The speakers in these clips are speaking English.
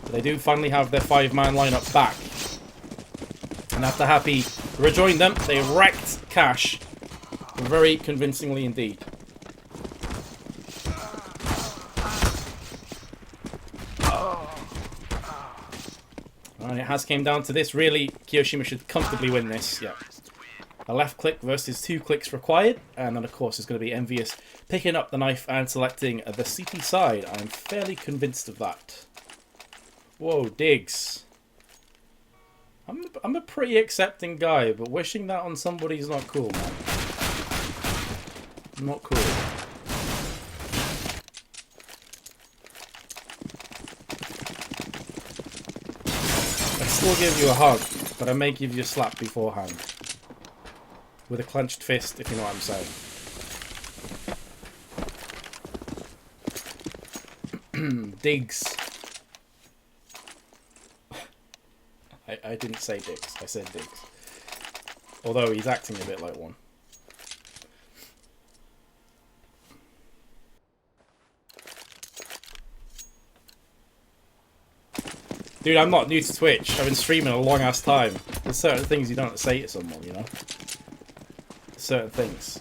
But they do finally have their 5-man lineup back. And after Happy rejoined them, they wrecked Cash very convincingly indeed. And it has came down to this. Really, kioShiMa should comfortably win this. Yeah. A left click versus 2 clicks required. And then, of course, it's going to be EnVyUS picking up the knife and selecting the CT side. I'm fairly convinced of that. Whoa, digs. I'm a pretty accepting guy, but wishing that on somebody is not cool, man. Not cool. I still give you a hug, but I may give you a slap beforehand. With a clenched fist, if you know what I'm saying. Digs. I didn't say Diggs, I said Diggs. Although he's acting a bit like one. Dude, I'm not new to Twitch. I've been streaming a long ass time. There's certain things you don't have to say to someone, you know? Certain things.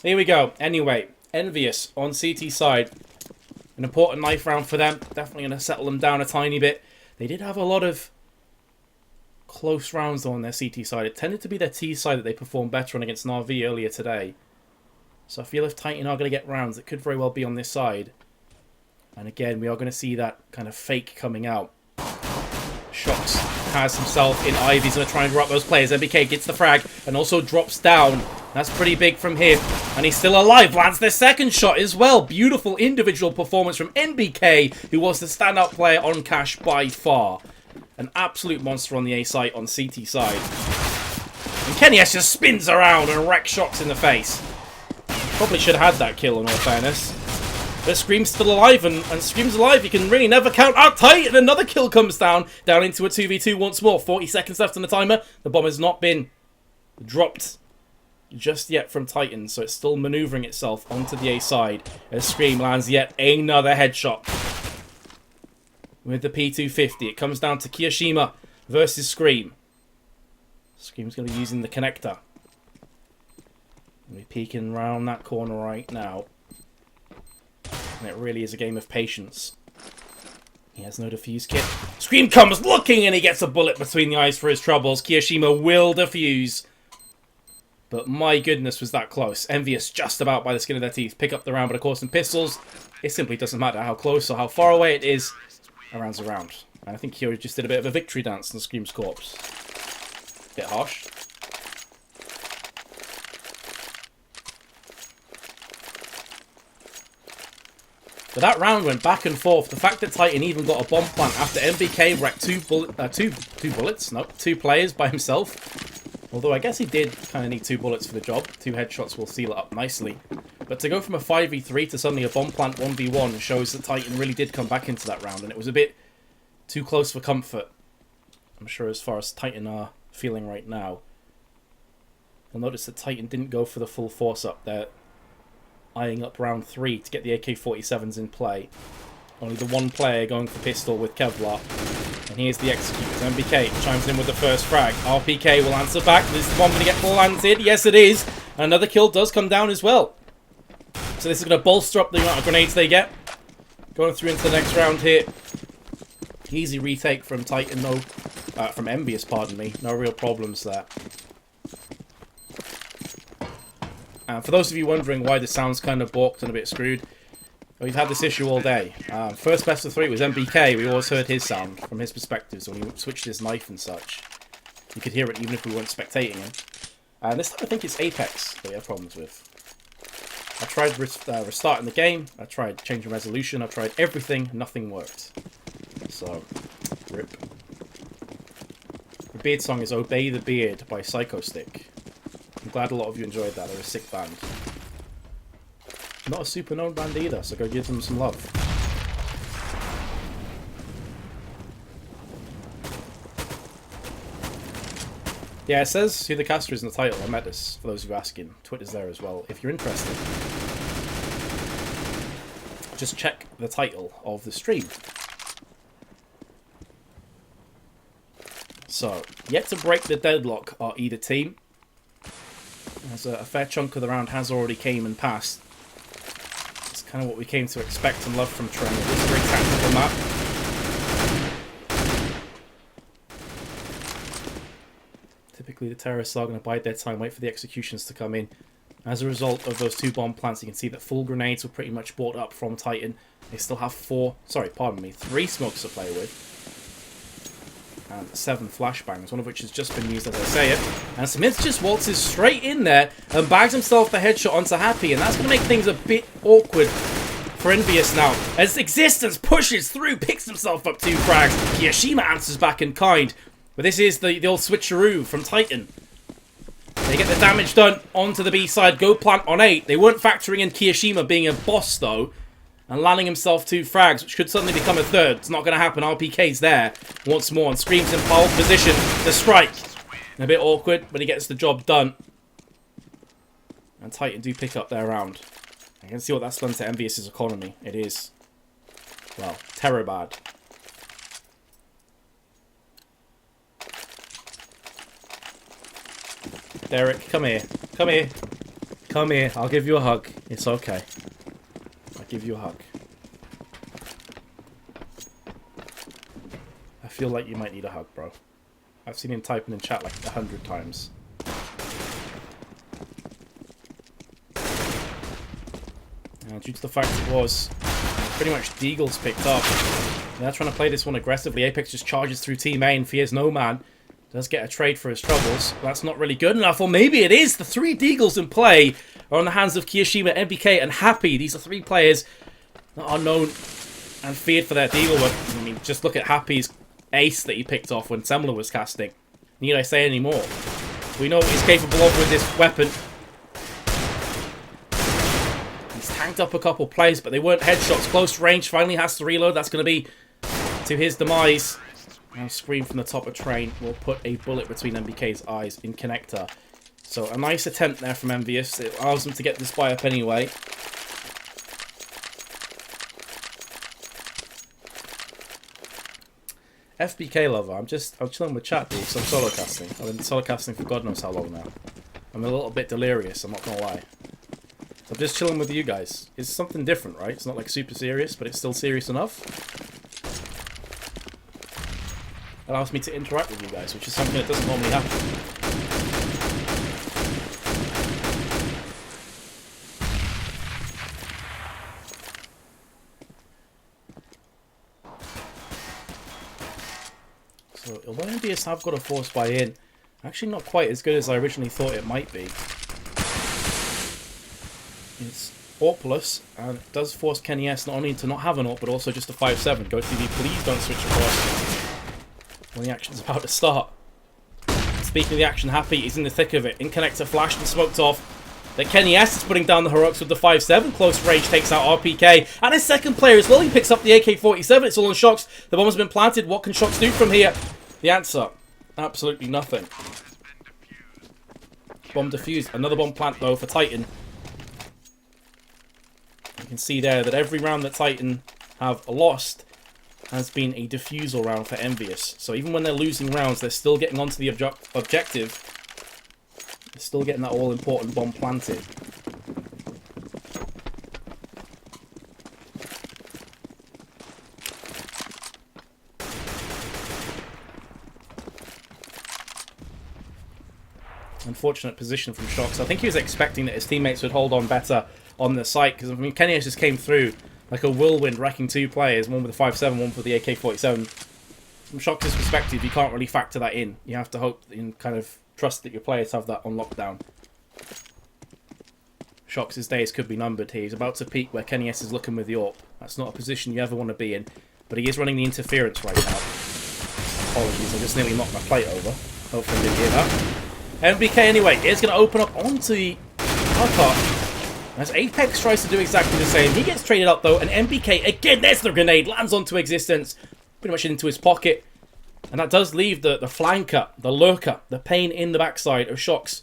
Here we go. Anyway, EnVyUS on CT side. An important knife round for them. Definitely going to settle them down a tiny bit. They did have a lot of close rounds on their CT side. It tended to be their T side that they performed better on against Na'Vi earlier today. So I feel if Titan are going to get rounds, it could very well be on this side. And again, we are going to see that kind of fake coming out. shox has himself in Ivy. He's going to try and drop those players. NBK gets the frag and also drops down. That's pretty big from him. And he's still alive. Lands their second shot as well. Beautiful individual performance from NBK, who was the standout player on Cash by far. An absolute monster on the A site, on CT side. And Kenny S just spins around and wrecks shox in the face. Probably should have had that kill in all fairness. But Scream's still alive, and Scream's alive. You can really never count out Titan. Another kill comes down into a 2v2 once more. 40 seconds left on the timer. The bomb has not been dropped just yet from Titan, so it's still maneuvering itself onto the A side as Scream lands yet another headshot with the P250. It comes down to kioShiMa versus Scream. Scream's going to be using the connector. We're peeking around that corner right now. And it really is a game of patience. He has no defuse kit. Scream comes looking and he gets a bullet between the eyes for his troubles. kioShiMa will defuse. But my goodness, was that close. EnVyUS just about by the skin of their teeth. Pick up the round, but of course in pistols, it simply doesn't matter how close or how far away it is. A round's a round. And I think Kyo just did a bit of a victory dance on Scream's corpse. Bit harsh. But that round went back and forth. The fact that Titan even got a bomb plant after NBK wrecked two players by himself. Although I guess he did kind of need 2 bullets for the job. 2 headshots will seal it up nicely. But to go from a 5v3 to suddenly a bomb plant 1v1 shows that Titan really did come back into that round. And it was a bit too close for comfort. I'm sure as far as Titan are feeling right now. You'll notice that Titan didn't go for the full force up there. Eyeing up round 3 to get the AK-47s in play. Only the one player going for pistol with Kevlar. And here's the executors. NBK chimes in with the first frag. RPK will answer back. Is the bomb going to get planted? Yes, it is. And another kill does come down as well. So this is going to bolster up the amount of grenades they get. Going through into the next round here. Easy retake from Titan, no. From EnVyUS, pardon me. No real problems there. And for those of you wondering why this sounds kind of balked and a bit screwed, we've had this issue all day. First best of 3 was NBK. We always heard his sound from his perspective, so when he switched his knife and such. You could hear it even if we weren't spectating him. And this time I think it's Apex that we have problems with. I tried restarting the game, I tried changing resolution, I tried everything, nothing worked. So, rip. The beard song is Obey the Beard by Psycho Stick. I'm glad a lot of you enjoyed that. They're a sick band. Not a super known band either, so go give them some love. Yeah, it says who the caster is in the title. I met this, for those of you asking. Twitter's there as well, if you're interested. just check the title of the stream. So, yet to break the deadlock are either team. As a fair chunk of the round has already came and passed. It's kind of what we came to expect and love from Train. It is a very tactical map. Typically the terrorists are going to bide their time, wait for the executions to come in. As a result of those 2 bomb plants, you can see that full grenades were pretty much bought up from Titan. They still have 3 smokes to play with. And 7 flashbangs, one of which has just been used as I say it. And SmithZz just waltzes straight in there and bags himself the headshot onto Happy. And that's going to make things a bit awkward for EnVyUS now. As Existence pushes through, picks himself up 2 frags. kioShiMa answers back in kind. But this is the old switcheroo from Titan. They get the damage done onto the B side, go plant on 8. They weren't factoring in kioShiMa being a boss though. And landing himself 2 frags, which could suddenly become a 3rd. It's not going to happen. RPK's there once more and screams in pole position to strike. A bit awkward, but he gets the job done. And Titan do pick up their round. I can see what that's done to EnVyUS's economy. It is, well, terror bad. Derek, come here. Come here. Come here. I'll give you a hug. It's okay. Give you a hug. I feel like you might need a hug, bro. I've seen him typing in chat like 100 times. And due to the fact it was pretty much Deagle's picked up, they're trying to play this one aggressively. Apex just charges through team A and fears no man. Does get a trade for his troubles. That's not really good enough. Or maybe it is. The 3 Deagles in play are on the hands of kioShiMa, NBK, and Happy. These are 3 players that are known and feared for their Deagle work. I mean, just look at Happy's ace that he picked off when Semler was casting. Need I say any more? We know what he's capable of with this weapon. He's tanked up a couple plays, but they weren't headshots. Close range, finally has to reload. That's going to be to his demise. Now Scream from the top of Train will put a bullet between NBK's eyes in connector. So a nice attempt there from EnVyUS. It allows them to get this buy up anyway. FBK lover, I'm chilling with chat, dude, so I'm solo casting. I've been solo casting for God knows how long now. I'm a little bit delirious, I'm not gonna lie. So I'm just chilling with you guys. It's something different, right? It's not like super serious, but it's still serious enough. Allows me to interact with you guys, which is something that doesn't normally happen. So, although EnVyUS have got a force buy in, actually not quite as good as I originally thought it might be. It's AWPless, and it does force Kenny S not only to not have an AWP, but also just a 5-7. Go TV, please don't switch across when the action's about to start. Speaking of the action, Happy is in the thick of it. In connector flashed and smoked off. Then Kenny S is putting down the heroics with the 5-7. Close range takes out RPK. And his second player as well. He picks up the AK-47. It's all on shox. The bomb has been planted. What can shox do from here? The answer, absolutely nothing. Bomb defused. Another bomb plant though for Titan. You can see there that every round that Titan have lost has been a defusal round for EnVyUS. So even when they're losing rounds, they're still getting onto the objective. They're still getting that all-important bomb planted. Unfortunate position from shox. I think he was expecting that his teammates would hold on better on the site, because I mean, Kenny just came through like a whirlwind, wrecking 2 players, one with a 5-7, one with the AK-47. From shox's perspective, you can't really factor that in. You have to hope and kind of trust that your players have that on lockdown. shox's days could be numbered here. He's about to peak where Kenny S is looking with the AWP. That's not a position you ever want to be in, but he is running the interference right now. Apologies, I just nearly knocked my plate over. Hopefully I didn't hear that. NBK anyway is going to open up onto the car park. As Apex tries to do exactly the same. He gets traded up though, and NBK, again, there's the grenade, lands onto Existence, pretty much into his pocket. And that does leave the flanker, the lurker, the pain in the backside of shox.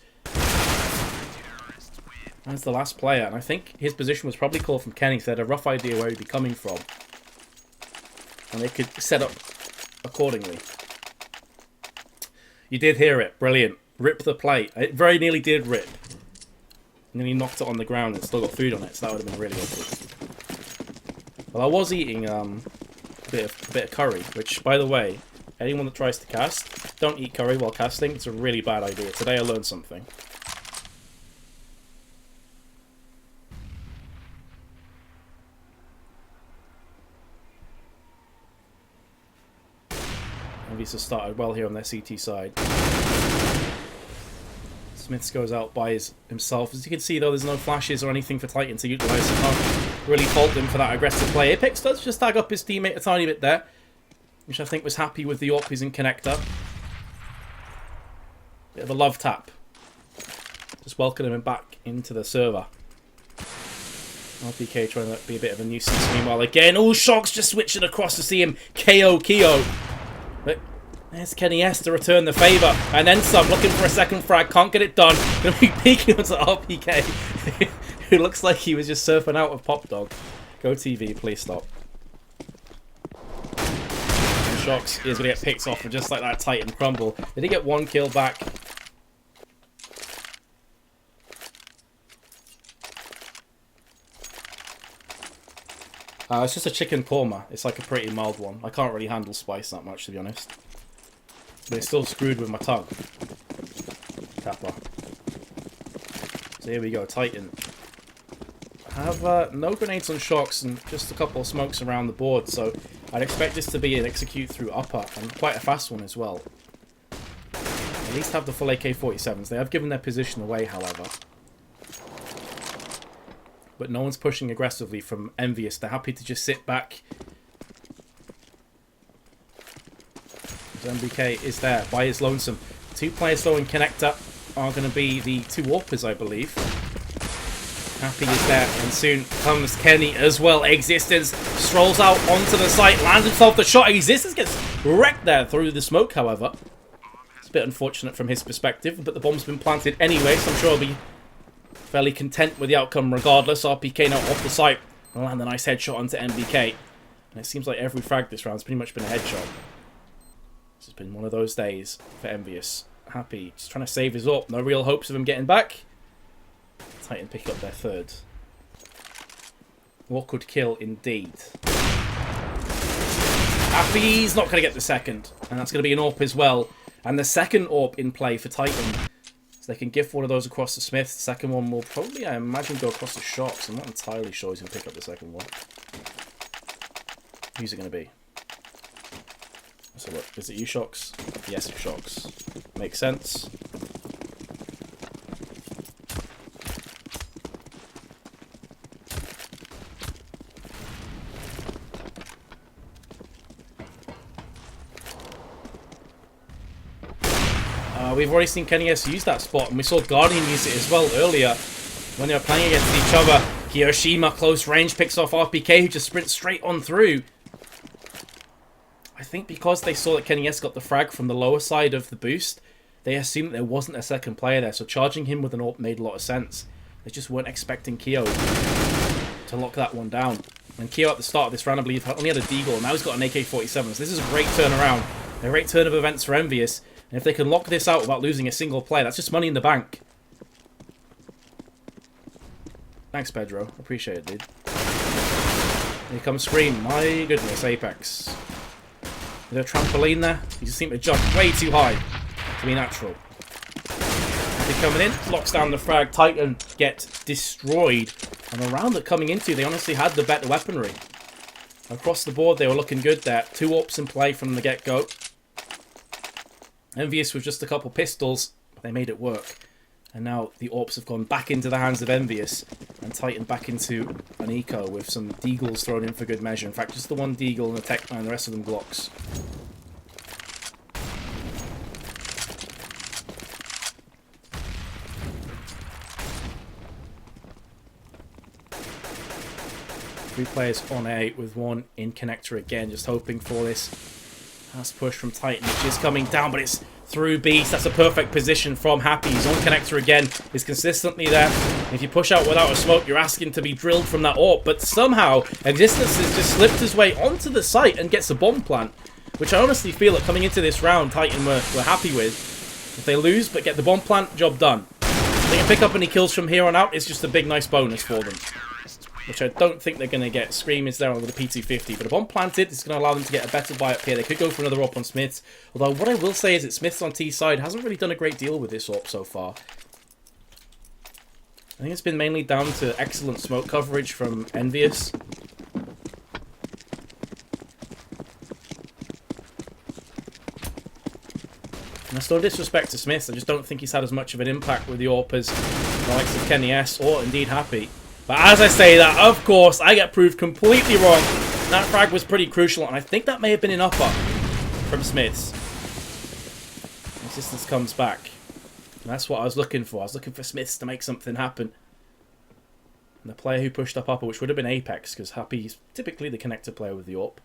as the last player. And I think his position was probably called from Kenny, so they had a rough idea where he'd be coming from. And they could set up accordingly. You did hear it. Brilliant. Rip the plate. It very nearly did rip. And then he knocked it on the ground and still got food on it, so that would have been really awkward. Well, I was eating a bit of curry, which, by the way, anyone that tries to cast, don't eat curry while casting. It's a really bad idea. Today I learned something. EnVyUS has started well here on their CT side. SmithZz goes out by himself. As you can see, though, there's no flashes or anything for Titan to utilise. So can't really fault him for that aggressive play. Apex does just tag up his teammate a tiny bit there, which I think was happy with the AWP he's in connector. Bit of a love tap. Just welcoming him back into the server. RpK trying to be a bit of a nuisance. Meanwhile, again, oh, shox just switching across to see him KO Keo. But there's keniS to return the favour. And then some, looking for a second frag. Can't get it done. Going to be peeking onto RpK, who looks like he was just surfing out of Pop Dog. Go TV, please stop. And shox is going to get picked off, and just like that, Titan crumble. Did he get one kill back? It's just a chicken korma. It's like a pretty mild one. I can't really handle spice that much, to be honest. But it's still screwed with my tongue. Kappa. So here we go, Titan. I have no grenades on shox and just a couple of smokes around the board, so I'd expect this to be an execute through upper, and quite a fast one as well. At least have the full AK-47s. They have given their position away, however. But no one's pushing aggressively from EnVyUS. They're happy to just sit back. NBK is there by his lonesome. Two players though in connector are going to be the two AWPers, I believe. Happy is there, and soon comes Kenny as well. Existence strolls out onto the site, lands himself the shot. Existence gets wrecked there through the smoke, however. It's a bit unfortunate from his perspective, but the bomb's been planted anyway, so I'm sure he'll be fairly content with the outcome regardless. RpK now off the site and land a nice headshot onto NBK. And it seems like every frag this round's pretty much been a headshot. This has been one of those days for EnVyUS. Happy, just trying to save his AWP. No real hopes of him getting back. Titan pick up their third. Awkward kill indeed. Happy's not going to get the second. And that's going to be an AWP as well. And the second AWP in play for Titan. So they can gift one of those across to Smith. The second one will probably, I imagine, go across to shox. I'm not entirely sure he's going to pick up the second one. Who's it going to be? So look, is it you, shox? Yes, it's shox. Makes sense. We've already seen keniS use that spot, and we saw Guardian use it as well earlier when they were playing against each other. kioShiMa close range picks off RpK, who just sprints straight on through. I think because they saw that keniS got the frag from the lower side of the boost, they assumed that there wasn't a second player there, so charging him with an AWP made a lot of sense. They just weren't expecting Keo to lock that one down. And Keo at the start of this round, I believe, only had a deagle, and now he's got an AK-47, so this is a great turnaround. A great turn of events for EnVyUS. And if they can lock this out without losing a single play, that's just money in the bank. Thanks, Pedro. Appreciate it, dude. Here comes Scream. My goodness, Apex. Is there a trampoline there? You just seem to jump way too high to be natural. They're coming in, locks down the frag. Titan get destroyed. And the round they're coming into, they honestly had the better weaponry. Across the board, they were looking good there. Two AWPs in play from the get-go. EnVyUS with just a couple pistols, but they made it work. And now the AWPs have gone back into the hands of EnVyUS, and Titan back into an eco with some deagles thrown in for good measure. In fact, just the one deagle and the tech and the rest of them Glocks. Three players on A with one in connector again, just hoping for this last push from Titan, which is coming down, but it's through Beast. That's a perfect position from Happy. His own connector again is consistently there. And if you push out without a smoke, you're asking to be drilled from that AWP. But somehow, Existence has just slipped his way onto the site and gets a bomb plant, which I honestly feel that coming into this round, Titan were happy with. If they lose but get the bomb plant, job done. If they can pick up any kills from here on out, it's just a big nice bonus for them, which I don't think they're going to get. Scream is there with the P250, but a bomb planted is going to allow them to get a better buy up here. They could go for another AWP on SmithZz, although what I will say is that SmithZz on T side hasn't really done a great deal with this AWP so far. I think it's been mainly down to excellent smoke coverage from EnVyUS. And that's no disrespect to SmithZz, I just don't think he's had as much of an impact with the AWP as the likes of Kenny S or indeed Happy. But as I say that, of course, I get proved completely wrong. That frag was pretty crucial, and I think that may have been an upper from SmithZz. Existence comes back. And that's what I was looking for. I was looking for SmithZz to make something happen. And the player who pushed up upper, which would have been Apex, because Happy's typically the connector player with the AWP,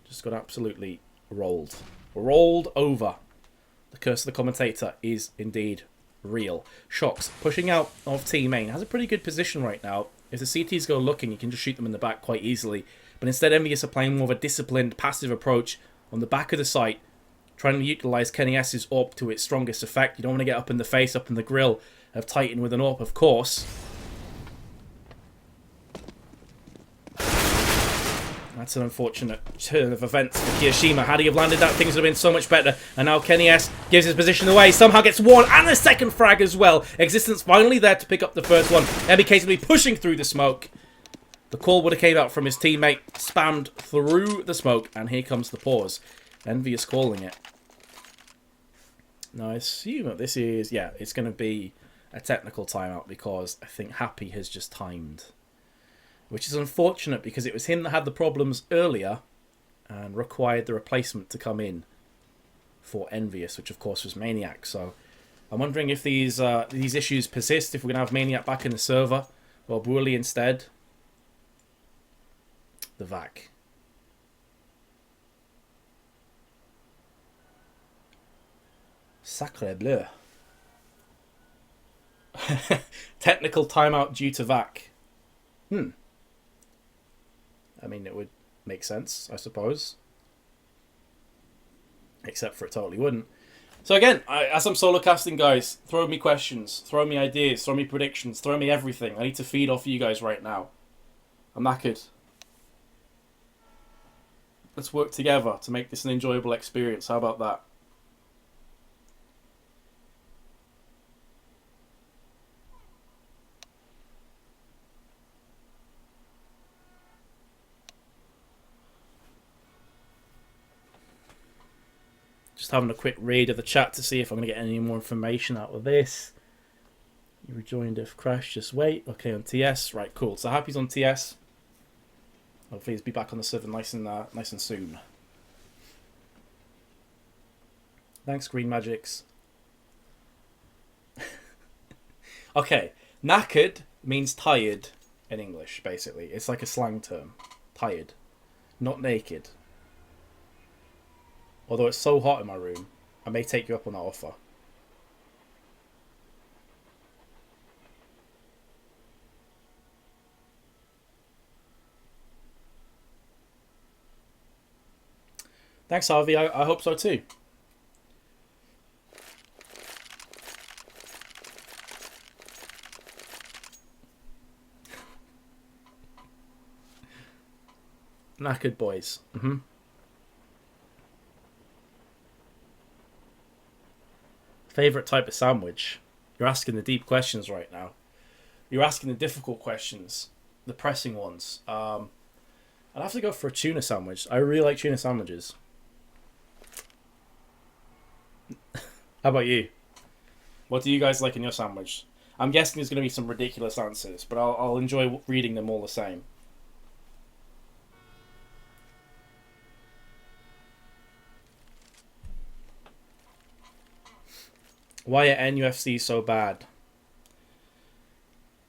just got absolutely rolled. Rolled over. The curse of the commentator is indeed real. shox pushing out of T main. Has a pretty good position right now. If the CTs go looking, you can just shoot them in the back quite easily. But instead, EnVyUS are playing more of a disciplined, passive approach on the back of the site, trying to utilise Kenny S's AWP to its strongest effect. You don't want to get up in the face, up in the grill of Titan with an AWP, of course. That's an unfortunate turn of events for kioShiMa. Had he have landed that, things would have been so much better. And now Kenny S gives his position away. Somehow gets one and a second frag as well. Existence finally there to pick up the first one. NBK's going to be pushing through the smoke. The call would have came out from his teammate. Spammed through the smoke. And here comes the pause. EnVyUS calling it. Now I assume that this is, yeah, it's going to be a technical timeout because I think Happy has just timed. Which is unfortunate because it was him that had the problems earlier and required the replacement to come in for EnVyUS, which of course was Maniac. So I'm wondering if these issues persist, if we're going to have Maniac back in the server or Burley instead. The VAC. Sacre bleu. Technical timeout due to VAC. I mean, it would make sense, I suppose. Except for it totally wouldn't. So again, as I'm solo casting, guys, throw me questions, throw me ideas, throw me predictions, throw me everything. I need to feed off you guys right now. I'm knackered. Let's work together to make this an enjoyable experience. How about that? Just having a quick read of the chat to see if I'm going to get any more information out of this. You rejoined if crash, just wait. Okay, on TS. Right, cool. So Happy's on TS. Hopefully he'll be back on the server nice and soon. Thanks, Green Magics. Okay, knackered means tired in English, basically. It's like a slang term. Tired. Not naked. Although it's so hot in my room, I may take you up on that offer. Thanks, Harvey. I hope so too. Knackered boys. Favourite type of sandwich? You're asking the deep questions right now. You're asking the difficult questions. The pressing ones. I'd have to go for a tuna sandwich. I really like tuna sandwiches. How about you? What do you guys like in your sandwich? I'm guessing there's going to be some ridiculous answers, but I'll enjoy reading them all the same. Why are NUFC so bad?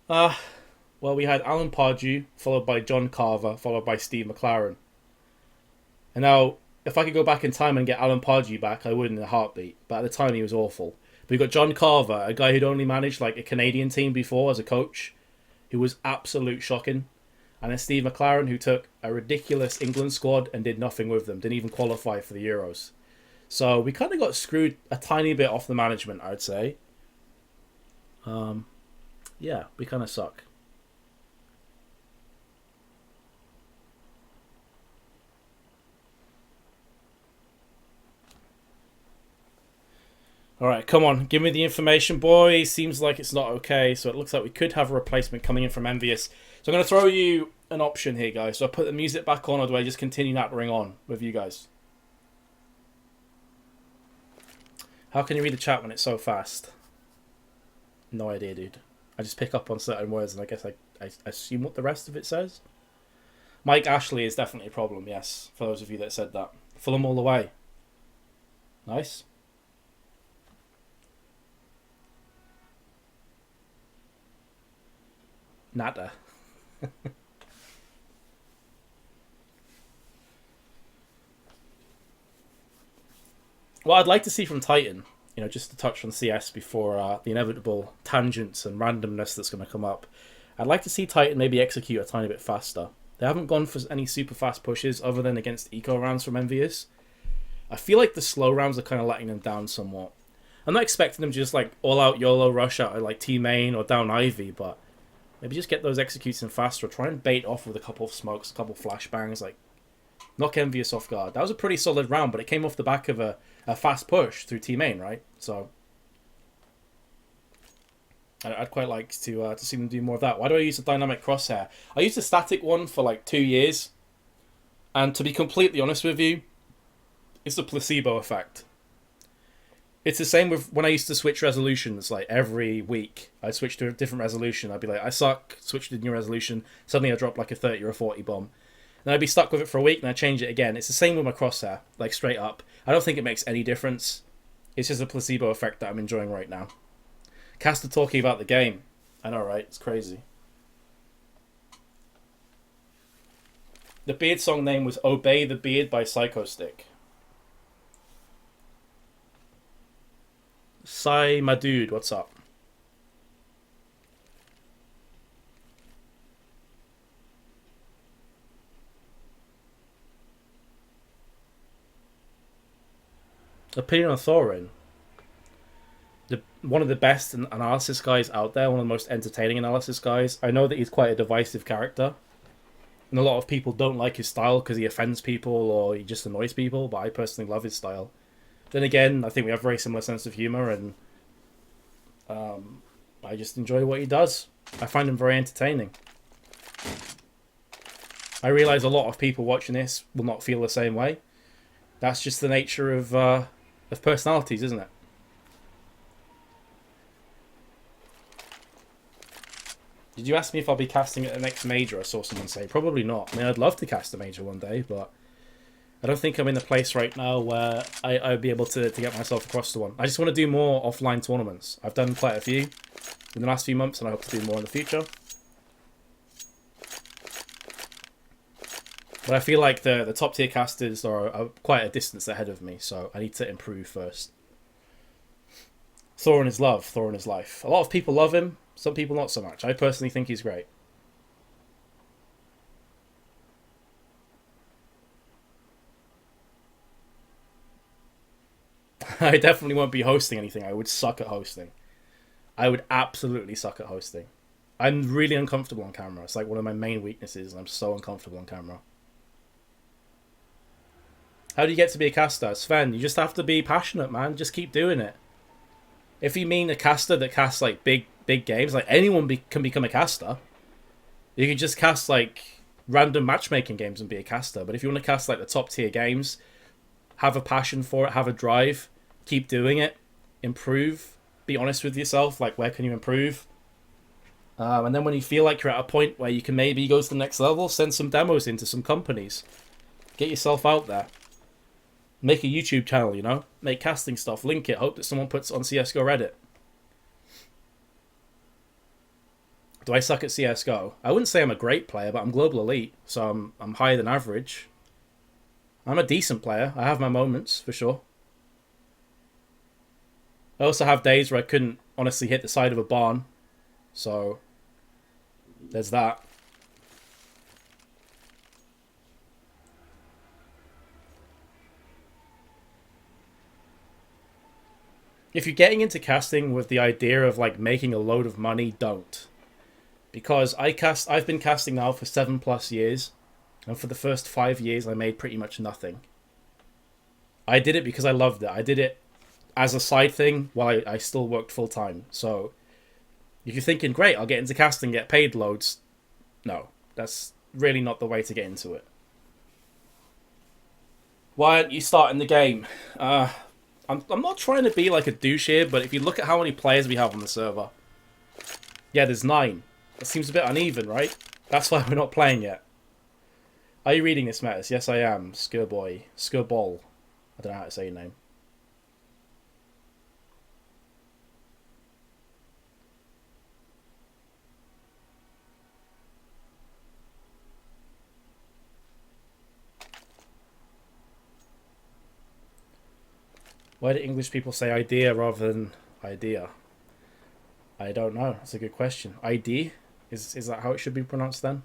Well, we had Alan Pardew, followed by John Carver, followed by Steve McLaren. And now, if I could go back in time and get Alan Pardew back, I would in a heartbeat. But at the time, he was awful. But we got John Carver, a guy who'd only managed like a Canadian team before as a coach, who was absolute shocking. And then Steve McLaren, who took a ridiculous England squad and did nothing with them, didn't even qualify for the Euros. So we kind of got screwed a tiny bit off the management, I'd say. Yeah, we kind of suck. Alright, come on. Give me the information, boy. Seems like it's not okay. So it looks like we could have a replacement coming in from EnVyUS. So I'm going to throw you an option here, guys. So I put the music back on, or do I just continue nattering on with you guys? How can you read the chat when it's so fast? No idea, dude. I just pick up on certain words, and I guess I assume what the rest of it says. Mike Ashley is definitely a problem, yes. For those of you that said that. Fulham all the way. Nice. Nada. What I'd like to see from Titan, you know, just to touch on CS before the inevitable tangents and randomness that's going to come up, I'd like to see Titan maybe execute a tiny bit faster. They haven't gone for any super fast pushes other than against eco rounds from EnVyUS. I feel like the slow rounds are kind of letting them down somewhat. I'm not expecting them to just like all out YOLO rush out like T main or down Ivy, but maybe just get those executing faster. Or try and bait off with a couple of smokes, a couple of flashbangs, like knock EnVyUS off guard. That was a pretty solid round, but it came off the back of a fast push through T main, right? So I'd quite like to see them do more of that. Why do I use a dynamic crosshair? I used a static one for like 2 years, and to be completely honest with you, it's the placebo effect. It's the same with when I used to switch resolutions, like every week. I'd switch to a different resolution. I'd be like, I suck, switch to a new resolution. Suddenly I drop like a 30 or a 40 bomb. Then I'd be stuck with it for a week and I'd change it again. It's the same with my crosshair, like straight up. I don't think it makes any difference. It's just a placebo effect that I'm enjoying right now. Caster talking about the game. I know, right? It's crazy. The Beard song name was Obey the Beard by Psychostick. Sai, my dude, what's up? Opinion on Thorin. One of the best analysis guys out there, one of the most entertaining analysis guys. I know that he's quite a divisive character, and a lot of people don't like his style because he offends people or he just annoys people, but I personally love his style. Then again, I think we have a very similar sense of humour, and I just enjoy what he does. I find him very entertaining. I realise a lot of people watching this will not feel the same way. That's just the nature of personalities, isn't it? Did you ask me if I'll be casting at the next major? I saw someone say. Probably not. I mean, I'd love to cast a major one day, but I don't think I'm in the place right now where I'd be able to get myself across to one. I just want to do more offline tournaments. I've done quite a few in the last few months, and I hope to do more in the future. But I feel like the top tier casters are quite a distance ahead of me, so I need to improve first. Thorin is love, Thorin is life. A lot of people love him, some people not so much. I personally think he's great. I definitely won't be hosting anything. I would suck at hosting. I would absolutely suck at hosting. I'm really uncomfortable on camera. It's like one of my main weaknesses, and I'm so uncomfortable on camera. How do you get to be a caster? Sven, you just have to be passionate, man. Just keep doing it. If you mean a caster that casts like big games, like anyone can become a caster. You can just cast like random matchmaking games and be a caster. But if you want to cast like the top tier games, have a passion for it, have a drive, keep doing it, improve, be honest with yourself, like where can you improve? And then when you feel like you're at a point where you can maybe go to the next level, send some demos into some companies. Get yourself out there. Make a YouTube channel, you know? Make casting stuff, link it, hope that someone puts it on CSGO Reddit. Do I suck at CSGO? I wouldn't say I'm a great player, but I'm global elite, so I'm higher than average. I'm a decent player. I have my moments, for sure. I also have days where I couldn't honestly hit the side of a barn. So, there's that. If you're getting into casting with the idea of like making a load of money, don't. Because I've been casting now for 7+ years, and for the first 5 years I made pretty much nothing. I did it because I loved it. I did it as a side thing while I still worked full time. So if you're thinking, great, I'll get into casting, get paid loads, no, that's really not the way to get into it. Why aren't you starting the game? I'm not trying to be like a douche here, but if you look at how many players we have on the server, yeah, there's 9. That seems a bit uneven, right? That's why we're not playing yet. Are you reading this, Mattis? Yes, I am. Skurbol. I don't know how to say your name. Why do English people say idea rather than idea? I don't know. That's a good question. ID? Is that how it should be pronounced then?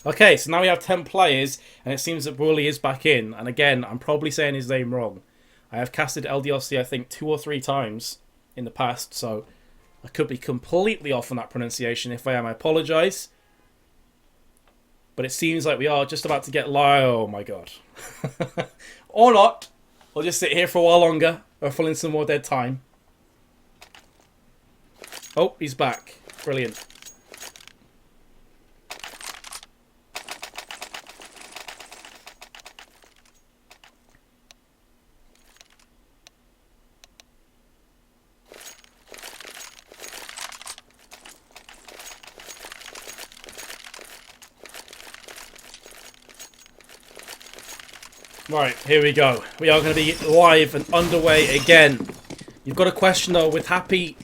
Okay, so now we have 10 players, and it seems that Brawley is back in. And again, I'm probably saying his name wrong. I have casted LDLC, I think, 2 or 3 times in the past, so I could be completely off on that pronunciation. If I am, I apologise. But it seems like we are just about to get live. Oh my god. Or not. We'll just sit here for a while longer. Or fill in some more dead time. Oh, he's back. Brilliant. Right, here we go. We are going to be live and underway again. You've got a question though, with Happy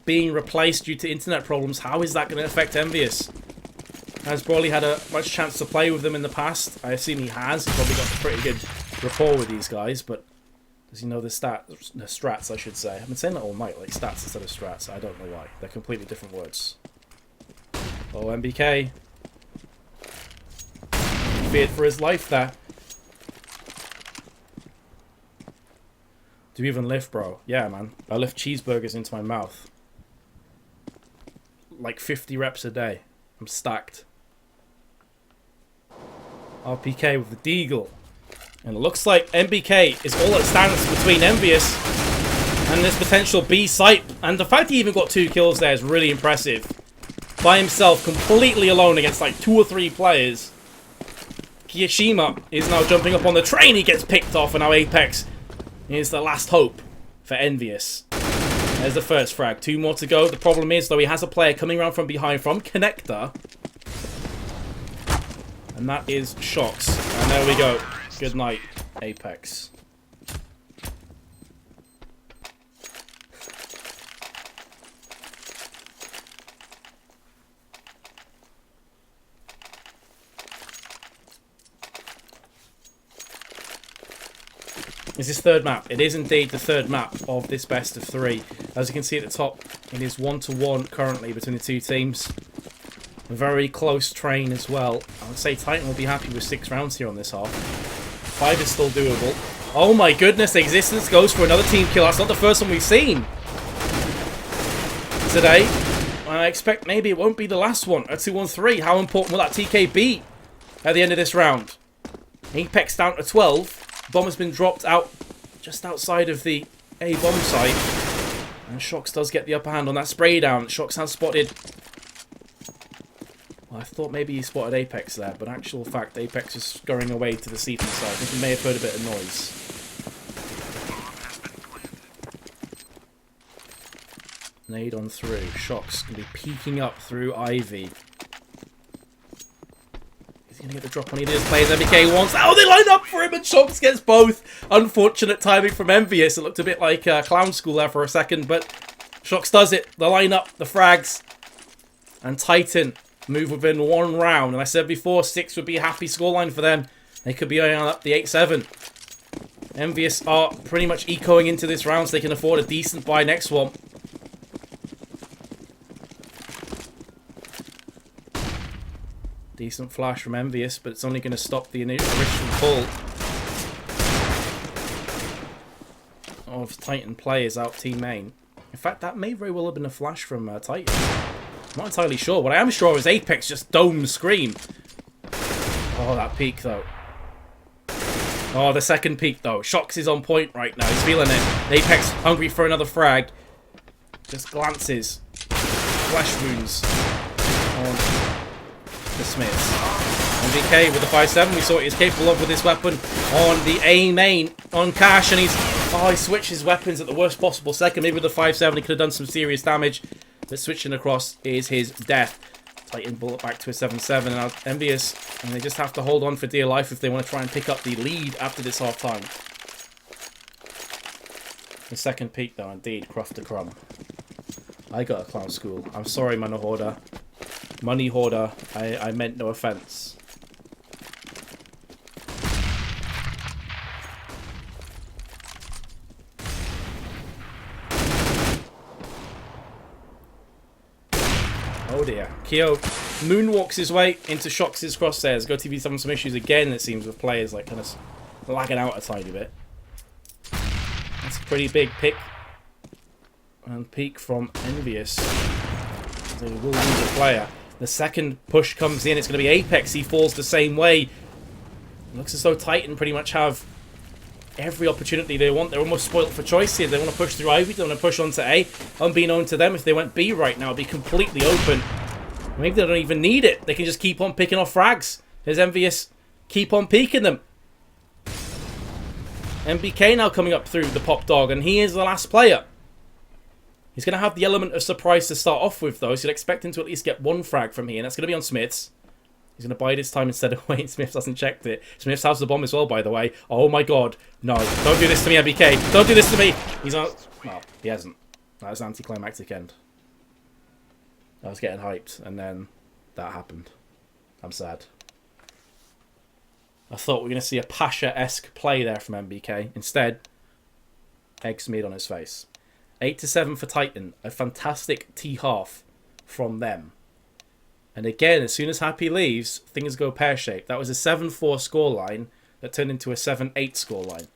being replaced due to internet problems, how is that going to affect EnVyUS? Has Brawley had a much chance to play with them in the past? I assume he has. He's probably got a pretty good rapport with these guys, but does he know the strats, I should say. I've been saying that all night, like stats instead of strats. I don't know why. They're completely different words. Oh, NBK. Feared for his life there. Do you even lift, bro? Yeah, man. I lift cheeseburgers into my mouth. Like 50 reps a day. I'm stacked. RPK with the deagle. And it looks like NBK is all that stands between EnVyUS and this potential B site. And the fact he even got 2 kills there is really impressive. By himself, completely alone against like 2 or 3 players. kioShiMa is now jumping up on the train. He gets picked off, and now Apex is the last hope for EnVyUS. There's the first frag. 2 more to go. The problem is, though, he has a player coming around from behind from Connector. And that is shox. And there we go. Good night, Apex. Is this third map? It is indeed the third map of this best of 3. As you can see at the top, it is 1-1 currently between the 2 teams. A very close train as well. I would say Titan will be happy with 6 rounds here on this half. 5 is still doable. Oh my goodness, Existence goes for another team kill. That's not the first one we've seen today. I expect maybe it won't be the last one. A 2-1-3. How important will that TK be at the end of this round? Apex down to 12. Bomb has been dropped out just outside of the A bomb site. And shox does get the upper hand on that spray down. shox has spotted... Well, I thought maybe he spotted Apex there, but actual fact, Apex is scurrying away to the CT side. I think he may have heard a bit of noise. Nade on through. shox going to be peeking up through Ivy. Gonna get the drop on either of his players. NBK wants. Oh, they line up for him, and shox gets both. Unfortunate timing from EnVyUS. It looked a bit like clown school there for a second, but shox does it. The lineup, the frags. and Titan move within 1 round. And I said before, 6 would be a happy scoreline for them. They could be eyeing up the 8-7. EnVyUS are pretty much ecoing into this round so they can afford a decent buy next one. Decent flash from EnVyUS, but it's only going to stop the initial pull of Titan players out team main. In fact, that may very well have been a flash from Titan. I'm not entirely sure. What I am sure is Apex just dome scream. Oh, that peak though. Oh, the second peak though. shox is on point right now. He's feeling it. Apex hungry for another frag. Just glances. Flesh wounds on the SmithZz. NBK with the 5-7. We saw what he's capable of with this weapon on the A main on Cash, and he switches weapons at the worst possible second. Maybe with the 5-7 he could have done some serious damage, but switching across is his death. Titan bullet back to a 7-7, and EnVyUS, and they just have to hold on for dear life if they want to try and pick up the lead after this half time. The second peak though, indeed, Croft to Crumb. I got a clown school. I'm sorry, Money Hoarder. Money Hoarder, I meant no offense. Oh dear. Keo moonwalks his way into shox's crosshairs. GoTV's having some issues again, it seems, with players like kind of lagging out a tiny bit. That's a pretty big pick. And peak from EnVyUS. They will lose a player. The second push comes in. It's going to be Apex. He falls the same way. It looks as though Titan pretty much have every opportunity they want. They're almost spoilt for choice here. They want to push through Ivy. They want to push onto A. Unbeknown to them, if they went B right now, it'd be completely open. Maybe they don't even need it. They can just keep on picking off frags. There's EnVyUS. Keep on peeking them. NBK now coming up through the pop dog, and he is the last player. He's going to have the element of surprise to start off with, though, so you'd expect him to at least get 1 frag from here, and that's going to be on SmithZz. He's going to bide his time instead of waiting. SmithZz hasn't checked it. SmithZz has the bomb as well, by the way. Oh my god. No. Don't do this to me, NBK. Don't do this to me. He's on... Well, he hasn't. That was an anticlimactic end. I was getting hyped, and then that happened. I'm sad. I thought we were going to see a Pasha-esque play there from NBK. Instead, egg smeared on his face. 8-7 for Titan. A fantastic T-half from them. And again, as soon as Happy leaves, things go pear-shaped. That was a 7-4 scoreline that turned into a 7-8 scoreline.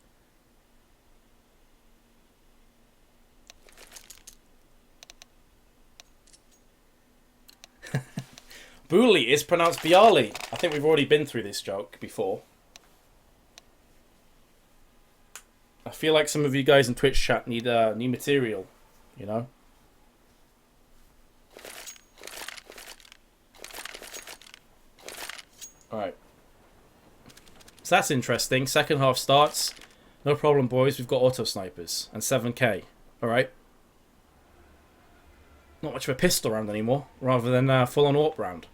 Booley is pronounced Bialy. I think we've already been through this joke before. I feel like some of you guys in Twitch chat need new material, you know? Alright. So that's interesting. Second half starts. No problem, boys. We've got auto snipers and 7k. Alright. Not much of a pistol round anymore, rather than full-on AWP round.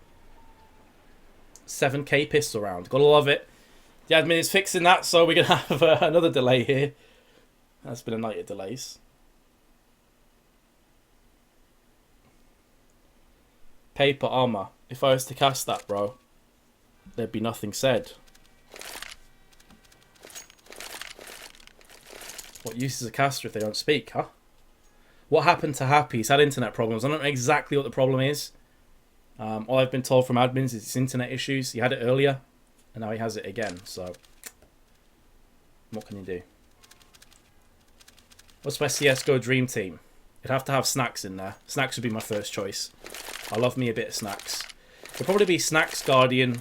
7k pistol round. Gotta love it. The admin is fixing that, so we're going to have another delay here. That's been a night of delays. Paper armor. If I was to cast that, bro, there'd be nothing said. What use is a caster if they don't speak, huh? What happened to Happy? He's had internet problems. I don't know exactly what the problem is. All I've been told from admins is it's internet issues. He had it earlier, and now he has it again. So, what can you do? What's my CSGO dream team? You'd have to have Snacks in there. Snacks would be my first choice. I love me a bit of Snacks. It'd probably be Snacks Guardian.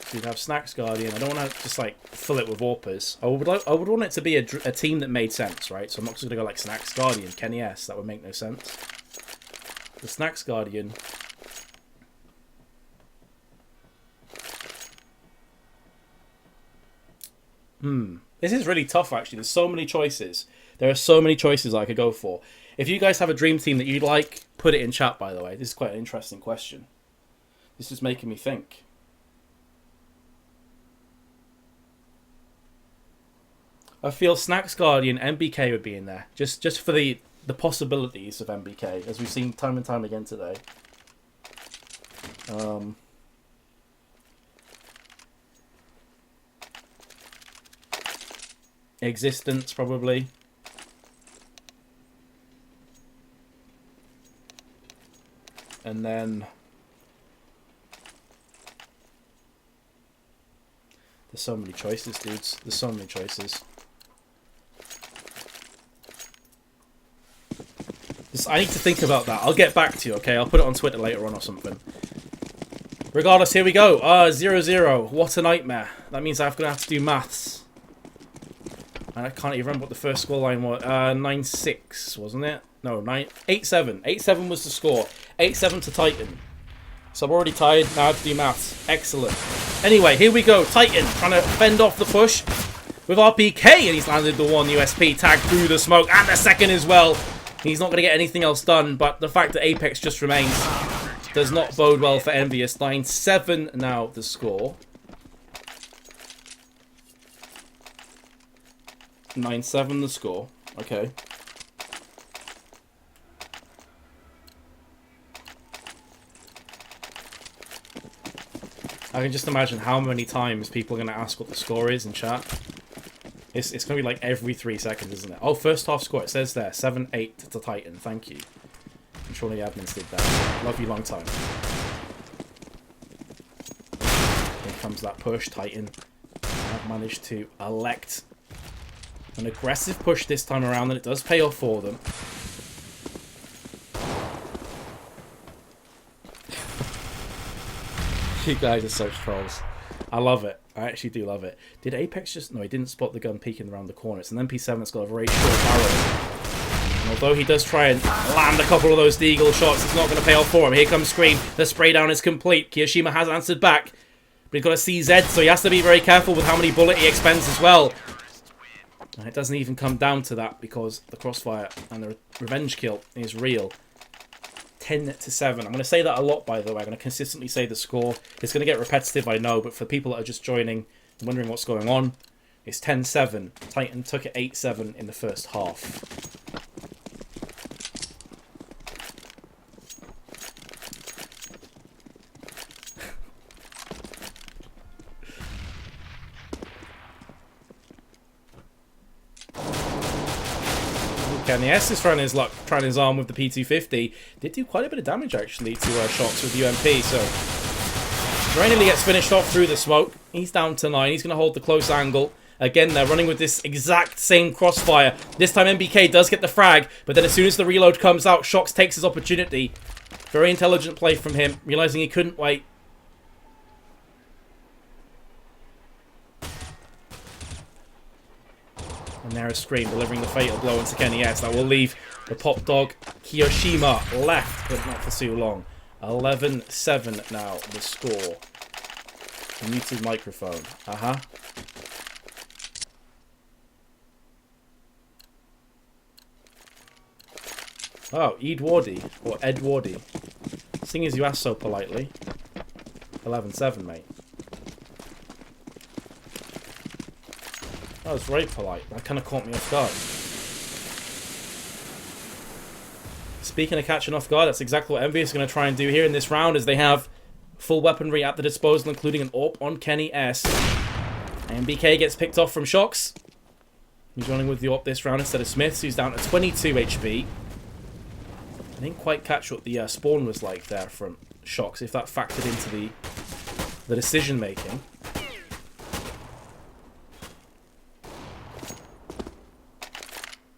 So you'd have Snacks Guardian. I don't want to just like fill it with AWPers. I would want it to be a team that made sense, right? So I'm not just gonna go like Snacks Guardian, Kenny S. That would make no sense. The Snacks Guardian. This is really tough, actually. There's so many choices. There are so many choices I could go for. If you guys have a dream team that you'd like, put it in chat, by the way. This is quite an interesting question. This is making me think. I feel Snacks Guardian, NBK would be in there. Just for the the possibilities of NBK, as we've seen time and time again today. Existence, probably. And then there's so many choices, dudes. There's so many choices. I need to think about that. I'll get back to you, okay? I'll put it on Twitter later on or something. Regardless, here we go. 0-0. What a nightmare. That means I'm going to have to do maths. And I can't even remember what the first scoreline was. 9-6, wasn't it? No, 8-7. 8-7 was the score. 8-7 to Titan. So I'm already tired. Now I have to do maths. Excellent. Anyway, here we go. Titan trying to fend off the push with RPK. And he's landed the one USP tag through the smoke. And the second as well. He's not going to get anything else done. But the fact that Apex just remains does not bode well for EnVyUS. 9-7 now the score. 9-7 the score. Okay. I can just imagine how many times people are going to ask what the score is in chat. It's going to be like every 3 seconds, isn't it? Oh, first half score. It says there. 7-8 to Titan. Thank you. I'm sure the admins did that. Love you long time. Here comes that push. Titan have managed to elect an aggressive push this time around, and it does pay off for them. You guys are such trolls. I love it. I actually do love it. Did Apex just... No, he didn't spot the gun peeking around the corner. It's an MP7 that's got a very short barrel. And although he does try and land a couple of those Deagle shots, it's not going to pay off for him. Here comes Scream. The spray down is complete. kioShiMa has answered back. But he's got a CZ, so he has to be very careful with how many bullets he expends as well. And it doesn't even come down to that because the crossfire and the revenge kill is real. 10-7. I'm going to say that a lot, by the way. I'm going to consistently say the score. It's going to get repetitive, I know, but for people that are just joining and wondering what's going on, it's 10-7. Titan took it 8-7 in the first half. NES is trying his luck, trying his arm with the P250. Did do quite a bit of damage, actually, to shox with UMP, so... Drainily gets finished off through the smoke. He's down to 9. He's going to hold the close angle. Again, they're running with this exact same crossfire. This time NBK does get the frag, but then as soon as the reload comes out, shox takes his opportunity. Very intelligent play from him, realizing he couldn't wait. And there is Scream delivering the fatal blow into NES. That will leave the pop dog kioShiMa left, but not for too long. 11-7 now, the score. Muted microphone. Oh, Edwardy, or Edwardy. Seeing as you asked so politely. 11-7, mate. That was very polite. That kind of caught me off guard. Speaking of catching off guard, that's exactly what EnVyUS is going to try and do here in this round, as they have full weaponry at the disposal, including an AWP on NES. NBK gets picked off from shox. He's running with the AWP this round instead of SmithZz, who's down to 22 HP. I didn't quite catch what the spawn was like there from shox, if that factored into the decision making.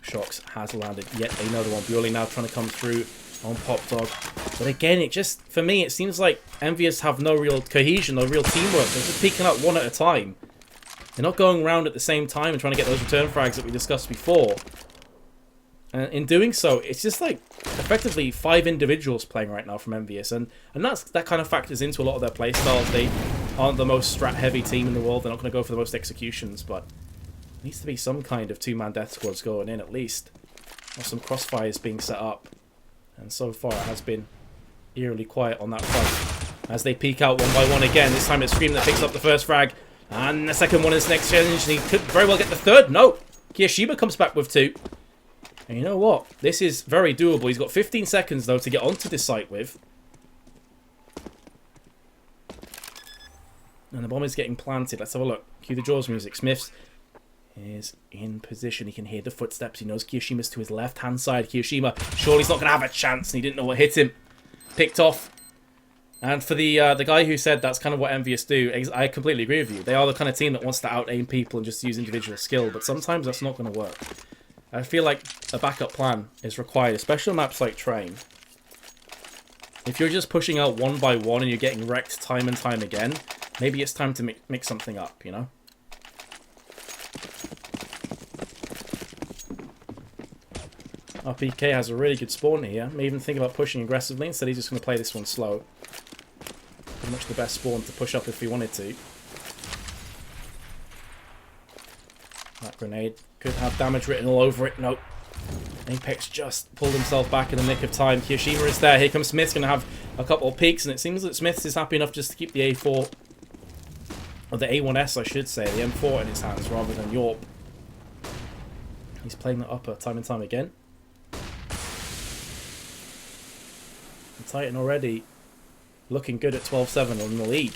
shox has landed yet another one. Purely now trying to come through on Pop Dog. But again, it just, for me, it seems like EnVyUS have no real cohesion, no real teamwork. They're just peeking up one at a time. They're not going around at the same time and trying to get those return frags that we discussed before. And in doing so, it's just like effectively 5 individuals playing right now from EnVyUS. And that kind of factors into a lot of their play styles. They aren't the most strat-heavy team in the world. They're not going to go for the most executions, but there needs to be some kind of 2-man death squads going in at least. Or some crossfires being set up. And so far it has been eerily quiet on that front. As they peek out one by one again. This time it's Scream that picks up the first frag. And the second one is next challenge. And he could very well get the third. No! kioShiMa comes back with 2. And you know what? This is very doable. He's got 15 seconds, though, to get onto this site with. And the bomb is getting planted. Let's have a look. Cue the Jaws music. SmithZz is in position. He can hear the footsteps. He knows kioShiMa's to his left-hand side. kioShiMa, surely he's not going to have a chance. And he didn't know what hit him. Picked off. And for the guy who said that's kind of what EnVyUS do, I completely agree with you. They are the kind of team that wants to out-aim people and just use individual skill. But sometimes that's not going to work. I feel like a backup plan is required, especially on maps like Train. If you're just pushing out one by one and you're getting wrecked time and time again, maybe it's time to mix something up, you know? RpK has a really good spawn here. May even think about pushing aggressively. Instead, he's just going to play this one slow. Pretty much the best spawn to push up if he wanted to. That grenade could have damage written all over it. Nope. Apex just pulled himself back in the nick of time. kioShiMa is there. Here comes SmithZz. Going to have a couple of peeks. And it seems that SmithZz is happy enough just to keep the A4... or the A1S, I should say. The M4 in his hands rather than Yorp. He's playing the upper time and time again. And Titan already looking good at 12-7 on the lead.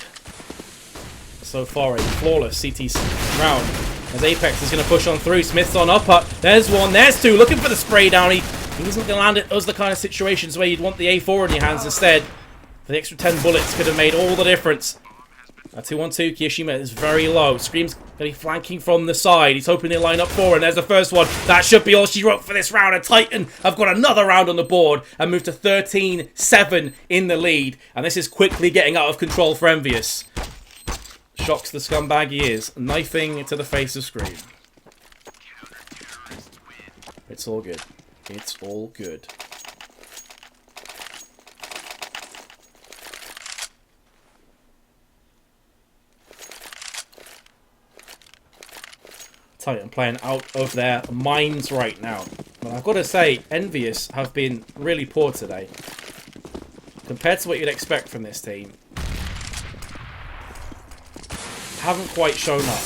So far, a flawless CT round. As Apex is going to push on through. SmithZz on upper. There's one. There's two. Looking for the spray down. He isn't going to land it. Those are the kind of situations where you'd want the A4 in your hands instead. For the extra 10 bullets could have made all the difference. A 2-on-2. kioShiMa is very low. Scream's going to be flanking from the side. He's hoping they line up for, and there's the first one. That should be all she wrote for this round. And Titan have got another round on the board and moved to 13-7 in the lead. And this is quickly getting out of control for EnVyUS. shox the scumbag he is, knifing to the face of Scream. It's all good. It's all good. Titan playing out of their minds right now. But I've got to say, EnVyUS have been really poor today. Compared to what you'd expect from this team. Haven't quite shown up.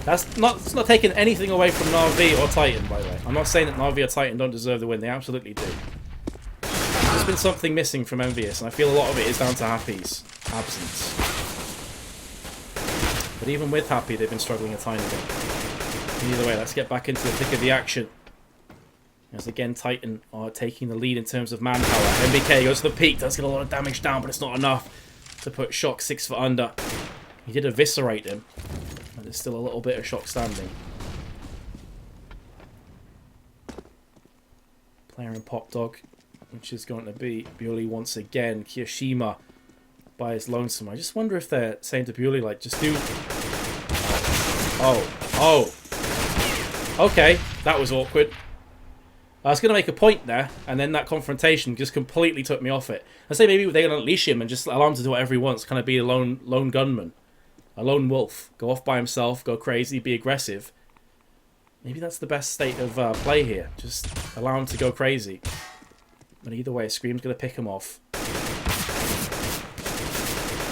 That's not taking anything away from Na'Vi or Titan, by the way. I'm not saying that Na'Vi or Titan don't deserve the win. They absolutely do. There's been something missing from EnVyUS, and I feel a lot of it is down to Happy's absence. But even with Happy, they've been struggling a tiny bit. Either way, let's get back into the thick of the action. As again, Titan are taking the lead in terms of manpower. NBK goes to the peak, does get a lot of damage down, but it's not enough to put shox 6 foot under. He did eviscerate him, but there's still a little bit of shox standing. Player in Pop Dog, which is going to be Bewley once again. kioShiMa by his lonesome. I just wonder if they're saying to Bewley, like, just do... Oh. Okay, that was awkward. I was going to make a point there, and then that confrontation just completely took me off it. I say maybe they're going to unleash him and just allow him to do whatever he wants, kind of be a lone gunman. A lone wolf. Go off by himself, go crazy, be aggressive. Maybe that's the best state of play here. Just allow him to go crazy. But either way, Scream's going to pick him off.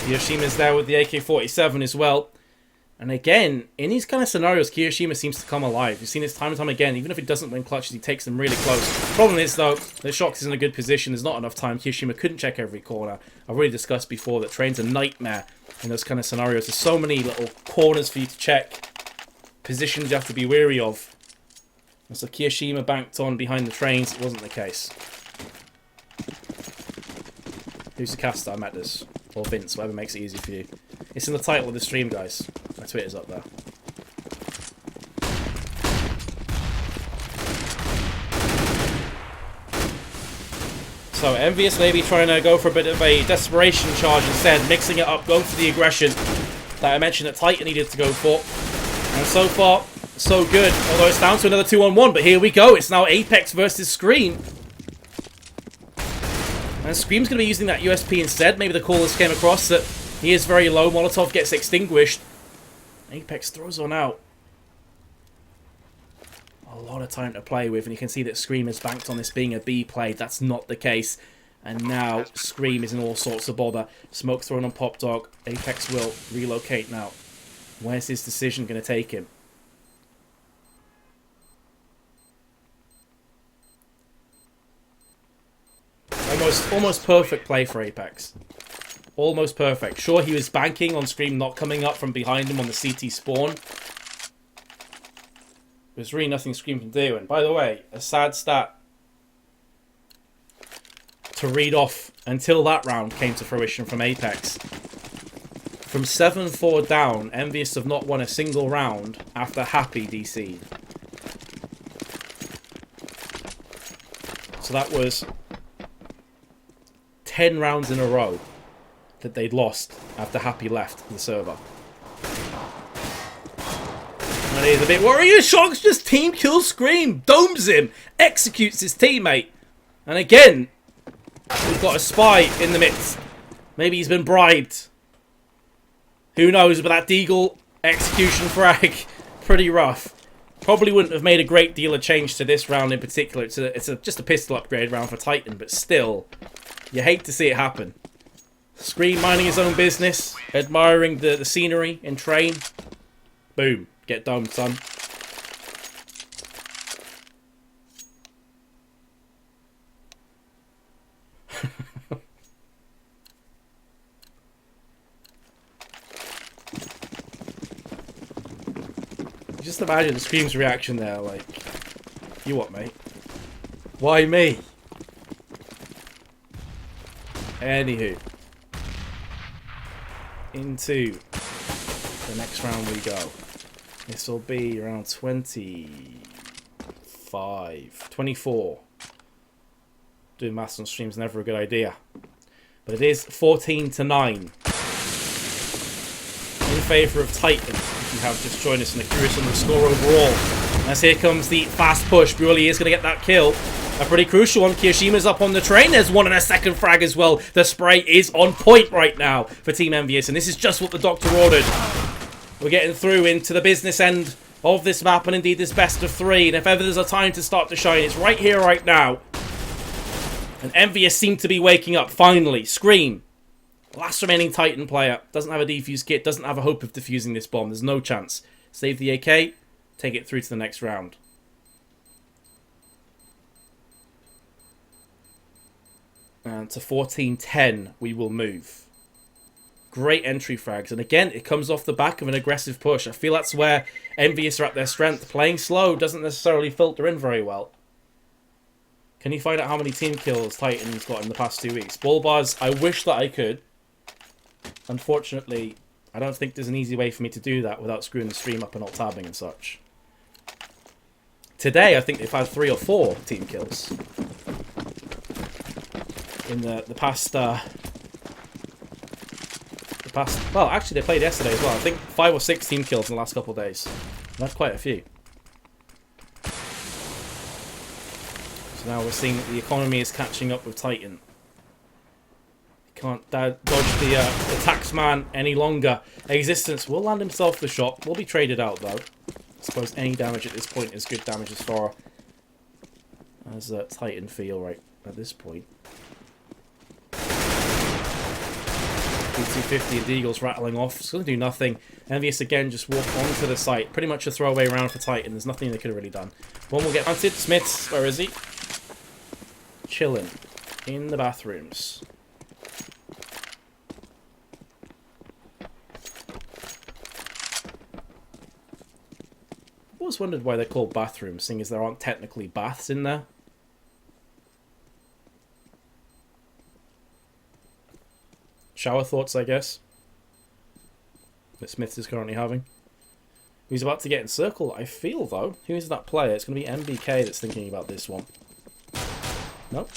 kioShiMa's there with the AK-47 as well. And again, in these kind of scenarios, kioShiMa seems to come alive. You've seen this time and time again. Even if he doesn't win clutches, he takes them really close. Problem is, though, that shox is in a good position. There's not enough time. kioShiMa couldn't check every corner. I've already discussed before that Train's a nightmare in those kind of scenarios. There's so many little corners for you to check. Positions you have to be wary of. And so kioShiMa banked on behind the Trains. It wasn't the case. Who's the caster? Matus. Or Vince, whatever makes it easy for you. It's in the title of the stream, guys. My Twitter's up there. So, EnVyUS maybe trying to go for a bit of a desperation charge instead, mixing it up, going for the aggression that I mentioned that Titan needed to go for. And so far, so good. Although it's down to another 2-on-1, but here we go. It's now Apex versus Scream. And Scream's going to be using that USP instead. Maybe the callers came across that he is very low. Molotov gets extinguished. Apex throws one out. A lot of time to play with, and you can see that Scream has banked on this being a B play. That's not the case. And now Scream is in all sorts of bother. Smoke thrown on Pop Dog. Apex will relocate now. Where's his decision going to take him? Almost perfect play for Apex. Almost perfect. Sure, he was banking on Scream not coming up from behind him on the CT spawn. There's really nothing Scream can do. And by the way, a sad stat to read off until that round came to fruition from Apex. From 7-4 down, EnVyUS have not won a single round after Happy DC'd. So that was 10 rounds in a row that they'd lost after Happy left the server. And it is a bit worrying. shox just team kills Scream, domes him, executes his teammate. And again, we've got a spy in the midst. Maybe he's been bribed. Who knows, but that Deagle execution frag, pretty rough. Probably wouldn't have made a great deal of change to this round in particular. It's just a pistol upgrade round for Titan, but still, you hate to see it happen. Scream minding his own business, admiring the scenery in train. Boom. Get domed, son. Just imagine the Scream's reaction there, like, you what, mate? Why me? Anywho. Into the next round we go. This will be around 24. Doing maths on stream is never a good idea. But it is 14-9. In favour of Titan. If you have just joined us and are curious on the score overall. As here comes the fast push. Burley is going to get that kill. A pretty crucial one. kioShiMa's up on the train. There's one and a second frag as well. The spray is on point right now for Team EnVyUS. And this is just what the doctor ordered. We're getting through into the business end of this map. And indeed this best of 3. And if ever there's a time to start to shine, it's right here, right now. And EnVyUS seem to be waking up. Finally. Scream. Last remaining Titan player. Doesn't have a defuse kit. Doesn't have a hope of defusing this bomb. There's no chance. Save the AK. Take it through to the next round. And to 14-10 we will move. Great entry frags. And again, it comes off the back of an aggressive push. I feel that's where EnVyUS are at their strength. Playing slow doesn't necessarily filter in very well. Can you find out how many team kills Titan's got in the past 2 weeks? Ball bars, I wish that I could. Unfortunately, I don't think there's an easy way for me to do that without screwing the stream up and alt tabbing and such. Today, I think they've had 3 or 4 team kills. In the past, well, actually they played yesterday as well. I think 5 or 6 team kills in the last couple of days. That's quite a few. So now we're seeing that the economy is catching up with Titan. Can't dodge the taxman any longer. Existence will land himself the shot. Will be traded out though. I suppose any damage at this point is good damage as far as Titan feel right at this point. 250 and Deagle's rattling off. It's going to do nothing. EnVyUS again just walk onto the site. Pretty much a throwaway round for Titan. There's nothing they could have really done. One will get planted. SmithZz, where is he? Chilling in the bathrooms. I've always wondered why they're called bathrooms, seeing as there aren't technically baths in there. Shower thoughts, I guess, that SmithZz is currently having. He's about to get encircled, I feel, though. Who is that player? It's going to be NBK that's thinking about this one. Nope.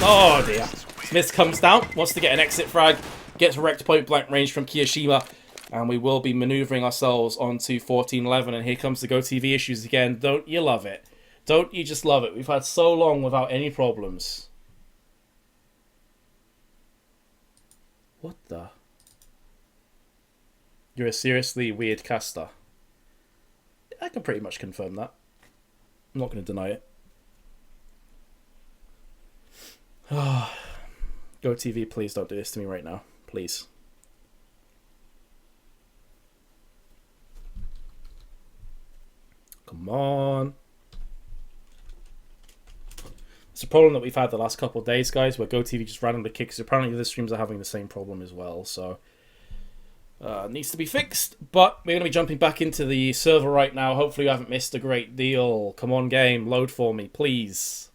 Oh, dear. SmithZz comes down, wants to get an exit frag, gets wrecked point blank range from kioShiMa, and we will be manoeuvring ourselves onto 14-11, and here comes the GoTV issues again. Don't you love it? Don't you just love it? We've had so long without any problems. What the? You're a seriously weird caster. I can pretty much confirm that. I'm not going to deny it. GoTV, please don't do this to me right now. Please. Come on. It's a problem that we've had the last couple of days, guys, where GoTV just randomly kicks. Apparently the other streams are having the same problem as well, so needs to be fixed. But we're going to be jumping back into the server right now. Hopefully you haven't missed a great deal. Come on, game, load for me, please.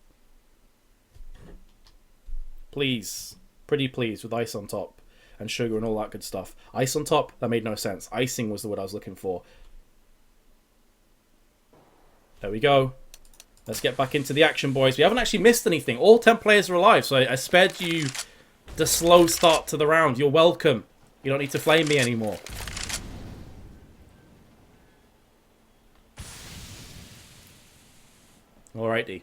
Please. Pretty please, with ice on top and sugar and all that good stuff. Ice on top? That made no sense. Icing was the word I was looking for. There we go. Let's get back into the action, boys. We haven't actually missed anything. All 10 players are alive, so I spared you the slow start to the round. You're welcome. You don't need to flame me anymore. Alrighty.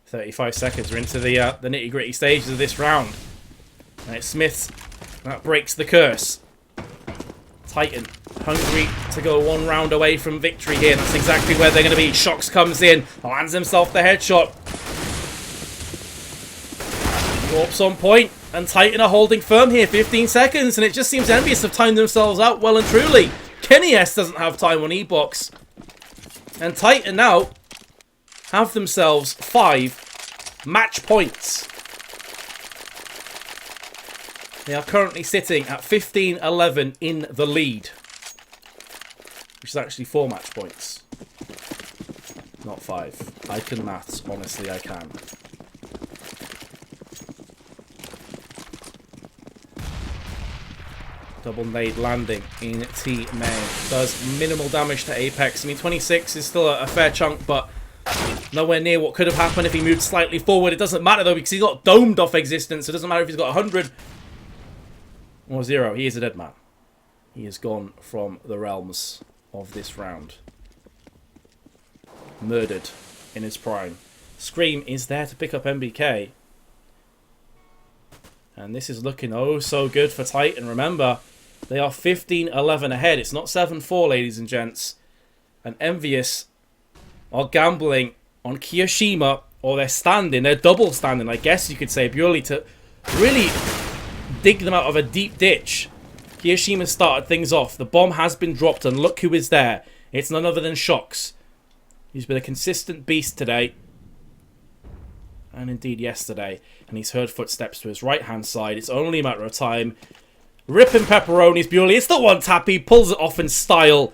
35 seconds. We're into the nitty-gritty stages of this round. And it's SmithZz that breaks the curse. Titan, hungry to go one round away from victory here. That's exactly where they're going to be. shox comes in, lands himself the headshot. Warps on point, and Titan are holding firm here. 15 seconds, and it just seems EnVyUS have timed themselves out well and truly. Kenny S doesn't have time on E-Box. And Titan now have themselves 5 match points. They are currently sitting at 15-11 in the lead. Which is actually 4 match points. Not 5. I can maths, honestly I can. Double nade landing in T main. Does minimal damage to Apex. I mean, 26 is still a fair chunk, but nowhere near what could have happened if he moved slightly forward. It doesn't matter though, because he's got domed off existence. It doesn't matter if he's got 100 or 0. He is a dead man. He is gone from the realms of this round. Murdered in his prime. Scream is there to pick up NBK. And this is looking oh so good for Titan. Remember, they are 15-11 ahead. It's not 7-4, ladies and gents. And EnVyUS are gambling on kioShiMa, or they're standing. They're double standing, I guess you could say, purely to really dig them out of a deep ditch. kioShiMa started things off. The bomb has been dropped, and look who is there. It's none other than shox. He's been a consistent beast today. And indeed yesterday. And he's heard footsteps to his right-hand side. It's only a matter of time. Ripping pepperonis, Bewley. It's the one tap. He pulls it off in style.